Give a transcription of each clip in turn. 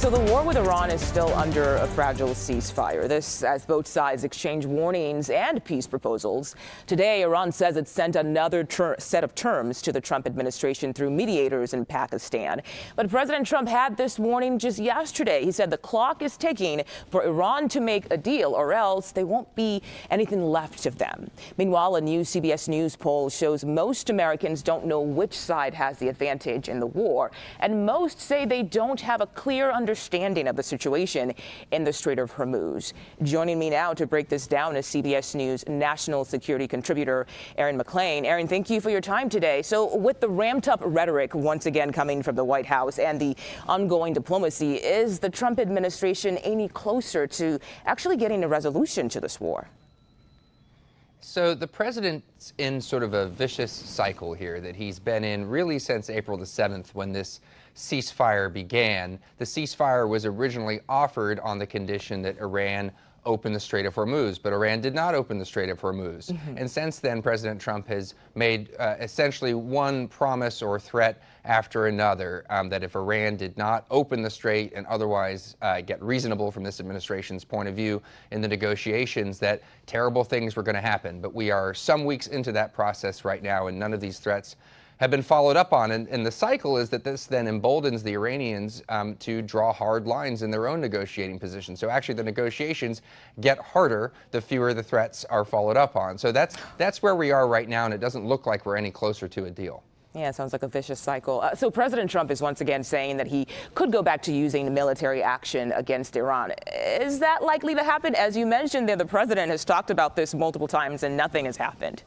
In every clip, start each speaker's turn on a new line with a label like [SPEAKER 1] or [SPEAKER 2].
[SPEAKER 1] So the war with Iran is still under a fragile ceasefire. This as both sides exchange warnings and peace proposals. Today, Iran says it sent another set of terms to the Trump administration through mediators in Pakistan. But President Trump had this warning just yesterday. He said the clock is ticking for Iran to make a deal, or else there won't be anything left of them. Meanwhile, a new CBS News poll shows most Americans don't know which side has the advantage in the war, and most say they don't have a clear understanding of the situation in the Strait of Hormuz. Joining me now to break this down is CBS News national security contributor Aaron MacLean. Aaron, thank you for your time today. So with the ramped up rhetoric once again coming from the White House and the ongoing diplomacy, is the Trump administration any closer to actually getting a resolution to this war?
[SPEAKER 2] So the president's in sort of a vicious cycle here that he's been in really since April the 7th when this ceasefire began. The ceasefire was originally offered on the condition that Iran open the Strait of Hormuz, but Iran did not open the Strait of Hormuz. And since then, President Trump has made essentially one promise or threat after another, that if Iran did not open the strait and otherwise get reasonable from this administration's point of view in the negotiations, that terrible things were going to happen. But we are some weeks into that process right now, and none of these threats have been followed up on. And the cycle is that this then emboldens the Iranians to draw hard lines in their own negotiating position. So actually the negotiations get harder the fewer the threats are followed up on. So that's where we are right now, and it doesn't look like we're any closer to a deal.
[SPEAKER 1] Yeah, it sounds like a vicious cycle. So President Trump is once again saying that he could go back to using military action against Iran. Is that likely to happen? As you mentioned there, the president has talked about this multiple times and nothing has happened.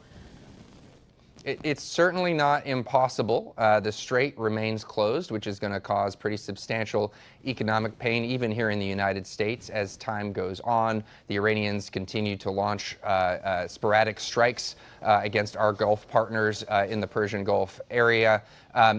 [SPEAKER 2] It's certainly not impossible. The strait remains closed, which is going to cause pretty substantial economic pain, even here in the United States, as time goes on. The Iranians continue to launch sporadic strikes against our Gulf partners in the Persian Gulf area.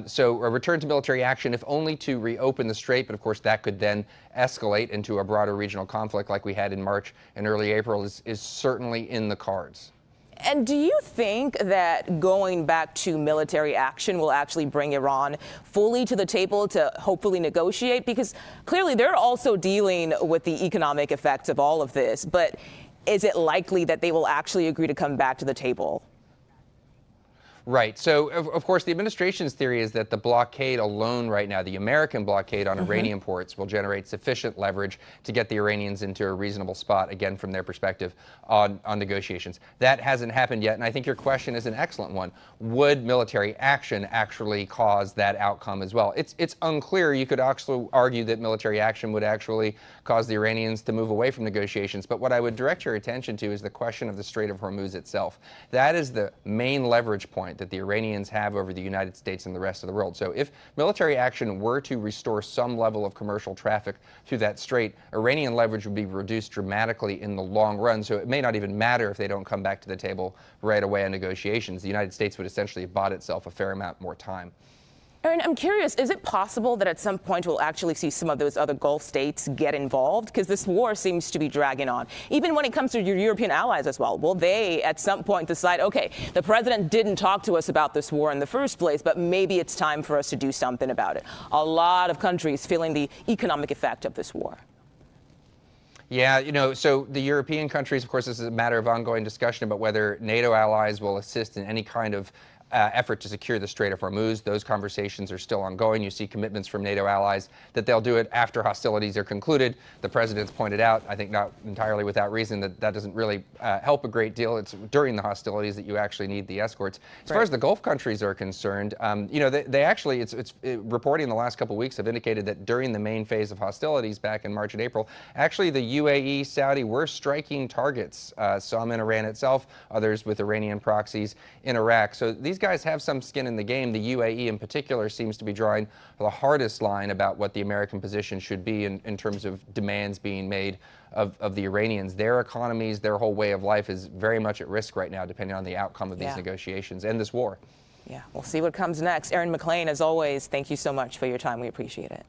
[SPEAKER 2] So a return to military action, if only to reopen the strait, but of course that could then escalate into a broader regional conflict like we had in March and early April, is certainly in the cards.
[SPEAKER 1] And do you think that going back to military action will actually bring Iran fully to the table to hopefully negotiate? Because clearly they're also dealing with the economic effects of all of this. But is it likely that they will actually agree to come back to the table?
[SPEAKER 2] Right. So, of course, the administration's theory is that the blockade alone right now, the American blockade on Iranian ports, will generate sufficient leverage to get the Iranians into a reasonable spot, again, from their perspective, on negotiations. That hasn't happened yet, and I think your question is an excellent one. Would military action actually cause that outcome as well? It's unclear. You could actually argue that military action would actually cause the Iranians to move away from negotiations, but what I would direct your attention to is the question of the Strait of Hormuz itself. That is the main leverage point that the Iranians have over the United States and the rest of the world. So if military action were to restore some level of commercial traffic through that strait, Iranian leverage would be reduced dramatically in the long run. So it may not even matter if they don't come back to the table right away on negotiations. The United States would essentially have bought itself a fair amount more time.
[SPEAKER 1] Aaron, I'm curious, is it possible that at some point we'll actually see some of those other Gulf states get involved? Because this war seems to be dragging on. Even when it comes to your European allies as well, will they at some point decide, okay, the president didn't talk to us about this war in the first place, but maybe it's time for us to do something about it? A lot of countries feeling the economic effect of this war.
[SPEAKER 2] Yeah, so the European countries, of course, this is a matter of ongoing discussion about whether NATO allies will assist in any kind of effort to secure the Strait of Hormuz. Those conversations are still ongoing. You see commitments from NATO allies that they'll do it after hostilities are concluded. The president's pointed out, I think not entirely without reason, that that doesn't really help a great deal. It's during the hostilities that you actually need the escorts. As far as the Gulf countries are concerned, they actually, reporting in the last couple of weeks have indicated that during the main phase of hostilities back in March and April, actually the UAE, Saudi were striking targets, some in Iran itself, others with Iranian proxies in Iraq. So these guys have some skin in the game. The UAE in particular seems to be drawing the hardest line about what the American position should be in terms of demands being made of the Iranians. Their economies, their whole way of life is very much at risk right now, depending on the outcome of these negotiations and this war.
[SPEAKER 1] Yeah, we'll see what comes next. Aaron MacLean, as always, thank you so much for your time. We appreciate it.